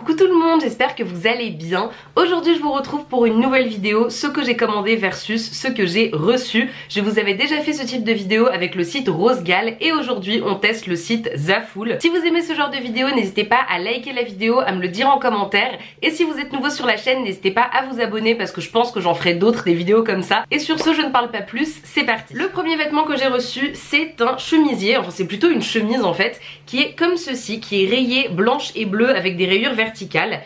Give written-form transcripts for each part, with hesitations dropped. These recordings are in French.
Coucou tout le monde, j'espère que vous allez bien. Aujourd'hui je vous retrouve pour une nouvelle vidéo, ce que j'ai commandé versus ce que j'ai reçu. Je vous avais déjà fait ce type de vidéo avec le site Rosegal et aujourd'hui on teste le site Zaful. Si vous aimez ce genre de vidéo, n'hésitez pas à liker la vidéo, à me le dire en commentaire. Et si vous êtes nouveau sur la chaîne, n'hésitez pas à vous abonner parce que je pense que j'en ferai d'autres des vidéos comme ça. Et sur ce, je ne parle pas plus, c'est parti. Le premier vêtement que j'ai reçu, c'est un chemisier, enfin c'est plutôt une chemise en fait, qui est comme ceci, qui est rayée blanche et bleue avec des rayures verticales.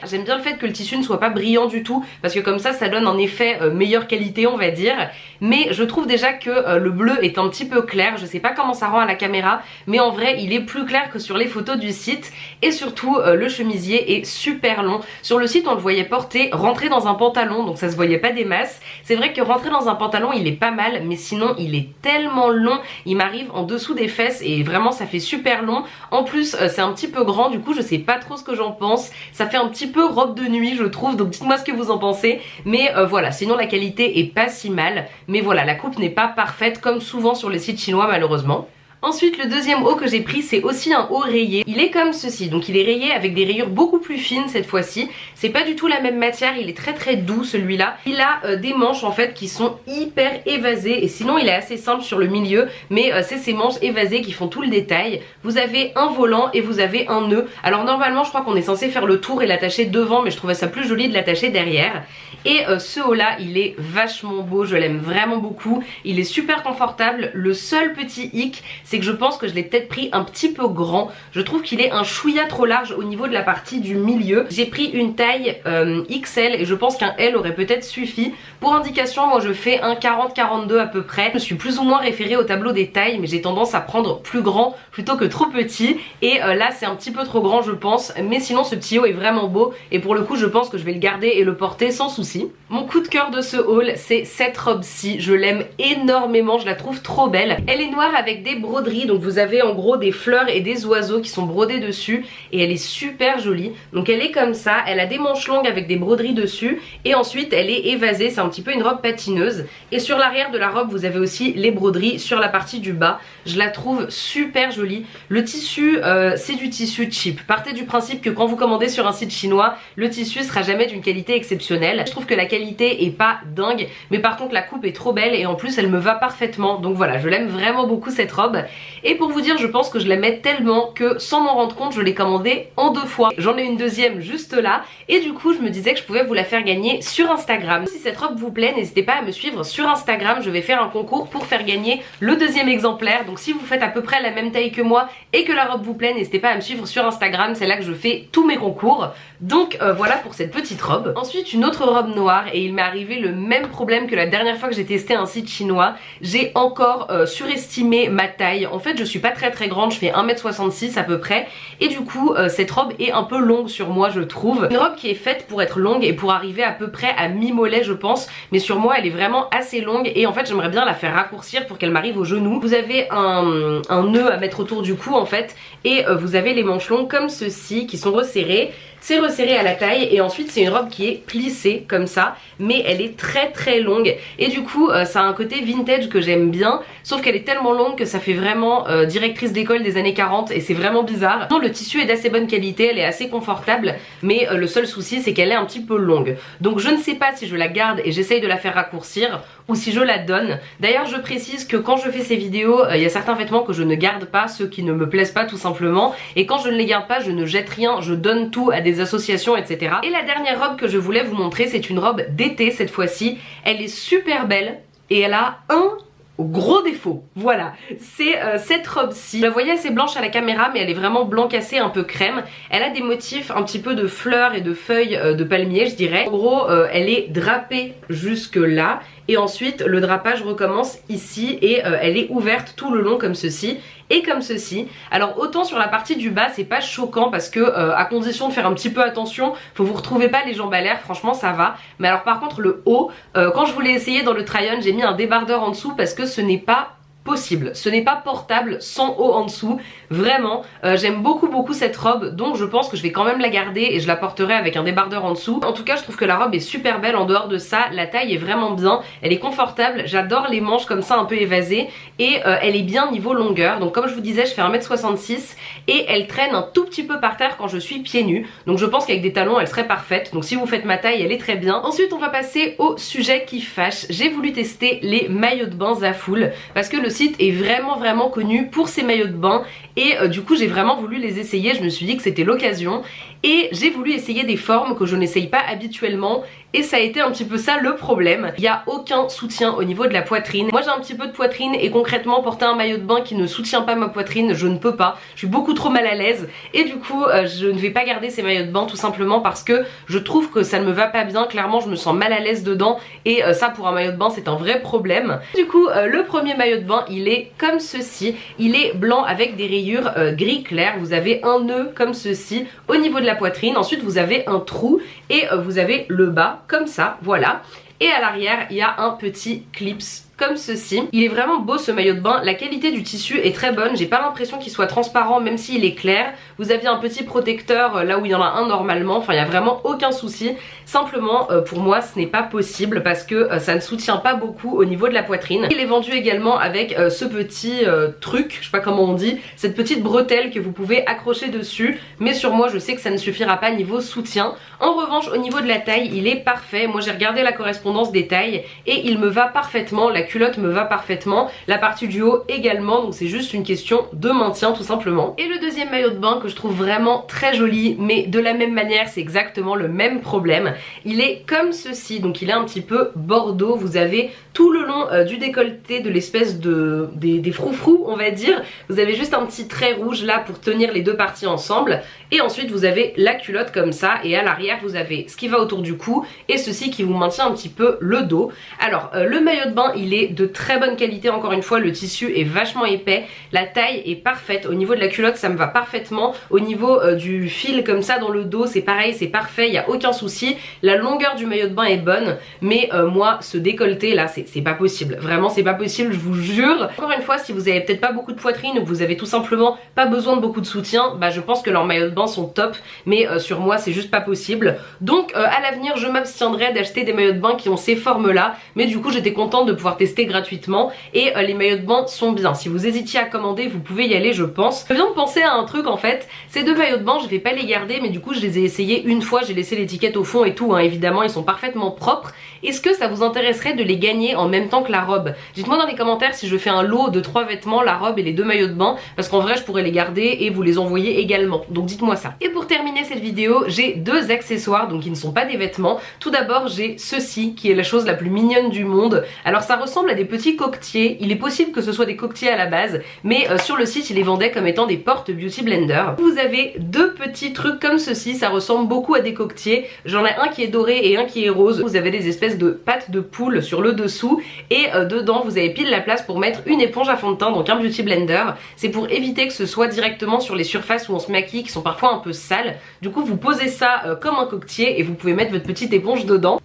J'aime bien le fait que le tissu ne soit pas brillant du tout parce que comme ça donne un effet meilleure qualité on va dire, mais je trouve déjà que le bleu est un petit peu clair. Je sais pas comment ça rend à la caméra mais en vrai il est plus clair que sur les photos du site et surtout le chemisier est super long. Sur le site on le voyait porter, rentrer dans un pantalon donc ça se voyait pas des masses. C'est vrai que rentrer dans un pantalon il est pas mal mais sinon il est tellement long, il m'arrive en dessous des fesses et vraiment ça fait super long. En plus c'est un petit peu grand, du coup je sais pas trop ce que j'en pense. Ça fait un petit peu robe de nuit je trouve, donc dites-moi ce que vous en pensez. Mais voilà, sinon la qualité est pas si mal. Mais voilà, la coupe n'est pas parfaite comme souvent sur les sites chinois malheureusement. Ensuite le deuxième haut que j'ai pris c'est aussi un haut rayé, il est comme ceci, donc il est rayé avec des rayures beaucoup plus fines cette fois-ci, c'est pas du tout la même matière, il est très doux celui-là, il a des manches en fait qui sont hyper évasées et sinon il est assez simple sur le milieu mais c'est ces manches évasées qui font tout le détail. Vous avez un volant et vous avez un nœud, alors normalement je crois qu'on est censé faire le tour et l'attacher devant mais je trouvais ça plus joli de l'attacher derrière. Et ce haut là il est vachement beau, je l'aime vraiment beaucoup, il est super confortable. Le seul petit hic c'est que je pense que je l'ai peut-être pris un petit peu grand. Je trouve qu'il est un chouïa trop large au niveau de la partie du milieu. J'ai pris une taille XL et je pense qu'un L aurait peut-être suffi. Pour indication, moi je fais un 40-42 à peu près. Je suis plus ou moins référée au tableau des tailles mais j'ai tendance à prendre plus grand plutôt que trop petit. Et là c'est un petit peu trop grand je pense. Mais sinon ce petit haut est vraiment beau et pour le coup je pense que je vais le garder et le porter sans souci. Mon coup de cœur de ce haul c'est cette robe-ci. Je l'aime énormément, je la trouve trop belle. Elle est noire avec des broderies. Donc vous avez en gros des fleurs et des oiseaux qui sont brodés dessus et elle est super jolie. Donc elle est comme ça, elle a des manches longues avec des broderies dessus et ensuite elle est évasée, c'est un petit peu une robe patineuse. Et sur l'arrière de la robe vous avez aussi les broderies sur la partie du bas. Je la trouve super jolie. Le tissu c'est du tissu cheap. Partez du principe que quand vous commandez sur un site chinois le tissu sera jamais d'une qualité exceptionnelle. Je trouve que la qualité est pas dingue mais par contre la coupe est trop belle et en plus elle me va parfaitement. Donc voilà, je l'aime vraiment beaucoup cette robe. Et pour vous dire je pense que je l'aimais tellement que sans m'en rendre compte je l'ai commandée en 2 fois. J'en ai une deuxième juste là et du coup je me disais que je pouvais vous la faire gagner sur Instagram. Si cette robe vous plaît n'hésitez pas à me suivre sur Instagram, je vais faire un concours pour faire gagner le deuxième exemplaire. Donc si vous faites à peu près la même taille que moi et que la robe vous plaît n'hésitez pas à me suivre sur Instagram, c'est là que je fais tous mes concours. Donc voilà pour cette petite robe. Ensuite une autre robe noire et il m'est arrivé le même problème que la dernière fois que j'ai testé un site chinois. J'ai encore surestimé ma taille. En fait je suis pas très grande, je fais 1m66 à peu près et du coup cette robe est un peu longue sur moi je trouve. Une robe qui est faite pour être longue et pour arriver à peu près à mi-mollet je pense, mais sur moi elle est vraiment assez longue et en fait j'aimerais bien la faire raccourcir pour qu'elle m'arrive au genou. Vous avez un nœud à mettre autour du cou en fait et vous avez les manches longues comme ceci qui sont resserrées. C'est resserré à la taille et ensuite c'est une robe qui est plissée comme ça mais elle est très longue et du coup ça a un côté vintage que j'aime bien sauf qu'elle est tellement longue que ça fait vraiment directrice d'école des années 40 et c'est vraiment bizarre. Non, le tissu est d'assez bonne qualité, elle est assez confortable mais le seul souci c'est qu'elle est un petit peu longue. Donc je ne sais pas si je la garde et j'essaye de la faire raccourcir ou si je la donne. D'ailleurs je précise que quand je fais ces vidéos il y a certains vêtements que je ne garde pas, ceux qui ne me plaisent pas tout simplement, et quand je ne les garde pas je ne jette rien, je donne tout à des associations etc. Et la dernière robe que je voulais vous montrer c'est une robe d'été cette fois-ci. Elle est super belle et elle a un gros défaut, voilà, c'est cette robe-ci. Vous la voyez assez blanche à la caméra mais elle est vraiment blanc cassé, un peu crème. Elle a des motifs un petit peu de fleurs et de feuilles de palmier je dirais. En gros elle est drapée jusque là et ensuite le drapage recommence ici et elle est ouverte tout le long comme ceci et comme ceci. Alors autant sur la partie du bas c'est pas choquant parce que à condition de faire un petit peu attention, faut vous retrouver pas les jambes à l'air, franchement ça va. Mais alors par contre le haut, quand je voulais essayer dans le try-on j'ai mis un débardeur en dessous parce que ce n'est pas possible. Ce n'est pas portable sans haut en dessous, vraiment. J'aime beaucoup cette robe, donc je pense que je vais quand même la garder et je la porterai avec un débardeur en dessous. En tout cas, je trouve que la robe est super belle. En dehors de ça, la taille est vraiment bien, elle est confortable, j'adore les manches comme ça un peu évasées et elle est bien niveau longueur. Donc comme je vous disais, je fais 1m66 et elle traîne un tout petit peu par terre quand je suis pieds nus. Donc je pense qu'avec des talons, elle serait parfaite. Donc si vous faites ma taille, elle est très bien. Ensuite, on va passer au sujet qui fâche. J'ai voulu tester les maillots de bain Zaful parce que le site est vraiment connu pour ses maillots de bain et du coup j'ai vraiment voulu les essayer. Je me suis dit que c'était l'occasion et j'ai voulu essayer des formes que je n'essaye pas habituellement et ça a été un petit peu ça le problème. Il n'y a aucun soutien au niveau de la poitrine. Moi j'ai un petit peu de poitrine et concrètement porter un maillot de bain qui ne soutient pas ma poitrine, je ne peux pas. Je suis beaucoup trop mal à l'aise et du coup je ne vais pas garder ces maillots de bain tout simplement parce que je trouve que ça ne me va pas bien. Clairement je me sens mal à l'aise dedans et ça pour un maillot de bain c'est un vrai problème. Du coup le premier maillot de bain il est comme ceci. Il est blanc avec des rayures gris clair. Vous avez un nœud comme ceci au niveau de la poitrine. Ensuite vous avez un trou et vous avez le bas comme ça, voilà. Et à l'arrière il y a un petit clips comme ceci. Il est vraiment beau ce maillot de bain, la qualité du tissu est très bonne, j'ai pas l'impression qu'il soit transparent même s'il est clair. Vous aviez un petit protecteur là où il y en a un normalement, enfin il n'y a vraiment aucun souci. Simplement pour moi ce n'est pas possible parce que ça ne soutient pas beaucoup au niveau de la poitrine. Il est vendu également avec ce petit truc, je sais pas comment on dit, cette petite bretelle que vous pouvez accrocher dessus. Mais sur moi je sais que ça ne suffira pas niveau soutien. En revanche au niveau de la taille il est parfait. Moi j'ai regardé la correspondance des tailles et il me va parfaitement. La culotte me va parfaitement, la partie du haut également, donc c'est juste une question de maintien tout simplement. Et le deuxième maillot de bain que je trouve vraiment très joli, mais de la même manière c'est exactement le même problème. Il est comme ceci, donc il est un petit peu bordeaux. Vous avez tout le long du décolleté de l'espèce de des froufrous on va dire, vous avez juste un petit trait rouge là pour tenir les deux parties ensemble et ensuite vous avez la culotte comme ça et à l'arrière vous avez ce qui va autour du cou et ceci qui vous maintient un petit peu le dos. Alors le maillot de bain il est de très bonne qualité, encore une fois le tissu est vachement épais, la taille est parfaite, au niveau de la culotte ça me va parfaitement, au niveau du fil comme ça dans le dos c'est pareil, c'est parfait, il n'y a aucun souci, la longueur du maillot de bain est bonne mais moi ce décolleté là c'est pas possible, vraiment c'est pas possible, je vous jure. Encore une fois si vous avez peut-être pas beaucoup de poitrine ou que vous avez tout simplement pas besoin de beaucoup de soutien, bah je pense que leurs maillots de bain sont top mais sur moi c'est juste pas possible. Donc à l'avenir je m'abstiendrai d'acheter des maillots de bain qui ont ces formes là, mais du coup j'étais contente de pouvoir tester gratuitement et les maillots de bain sont bien. Si vous hésitiez à commander vous pouvez y aller je pense. Je viens de penser à un truc en fait, ces deux maillots de bain je vais pas les garder mais du coup je les ai essayés une fois, j'ai laissé l'étiquette au fond et tout hein, évidemment ils sont parfaitement propres. Est-ce que ça vous intéresserait de les gagner en même temps que la robe? Dites-moi dans les commentaires si je fais un lot de 3 vêtements, la robe et les deux maillots de bain, parce qu'en vrai je pourrais les garder et vous les envoyer également, donc dites-moi ça. Et pour terminer cette vidéo j'ai deux accessoires donc qui ne sont pas des vêtements. Tout d'abord j'ai ceci qui est la chose la plus mignonne du monde. Alors ça ressemble à des petits coquetiers, il est possible que ce soit des coquetiers à la base mais sur le site ils les vendaient comme étant des porte beauty blender. Vous avez deux petits trucs comme ceci, ça ressemble beaucoup à des coquetiers, j'en ai un qui est doré et un qui est rose. Vous avez des espèces de pattes de poule sur le dessous et dedans vous avez pile la place pour mettre une éponge à fond de teint, donc un beauty blender. C'est pour éviter que ce soit directement sur les surfaces où on se maquille qui sont parfois un peu sales. Du coup vous posez ça comme un coquetier et vous pouvez mettre votre petite éponge dedans.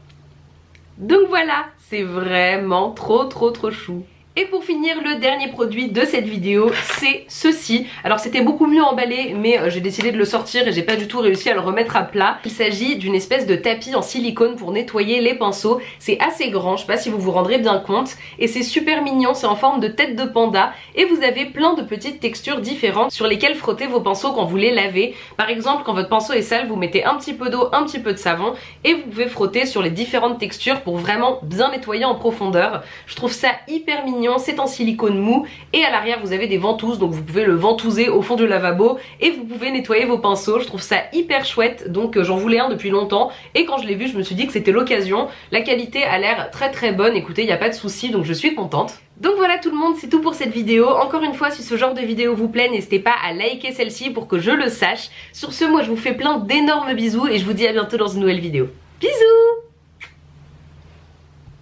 Donc voilà, c'est vraiment trop chou. Et pour finir, le dernier produit de cette vidéo, c'est ceci. Alors c'était beaucoup mieux emballé, mais j'ai décidé de le sortir et j'ai pas du tout réussi à le remettre à plat. Il s'agit d'une espèce de tapis en silicone pour nettoyer les pinceaux. C'est assez grand, je sais pas si vous vous rendrez bien compte. Et c'est super mignon, c'est en forme de tête de panda. Et vous avez plein de petites textures différentes sur lesquelles frotter vos pinceaux quand vous les lavez. Par exemple, quand votre pinceau est sale, vous mettez un petit peu d'eau, un petit peu de savon. Et vous pouvez frotter sur les différentes textures pour vraiment bien nettoyer en profondeur. Je trouve ça hyper mignon. C'est en silicone mou et à l'arrière vous avez des ventouses, donc vous pouvez le ventouser au fond du lavabo et vous pouvez nettoyer vos pinceaux. Je trouve ça hyper chouette, donc j'en voulais un depuis longtemps et quand je l'ai vu je me suis dit que c'était l'occasion. La qualité a l'air très bonne, écoutez, il n'y a pas de souci, donc je suis contente. Donc voilà tout le monde, c'est tout pour cette vidéo. Encore une fois, si ce genre de vidéo vous plaît, n'hésitez pas à liker celle-ci pour que je le sache. Sur ce, moi je vous fais plein d'énormes bisous et je vous dis à bientôt dans une nouvelle vidéo.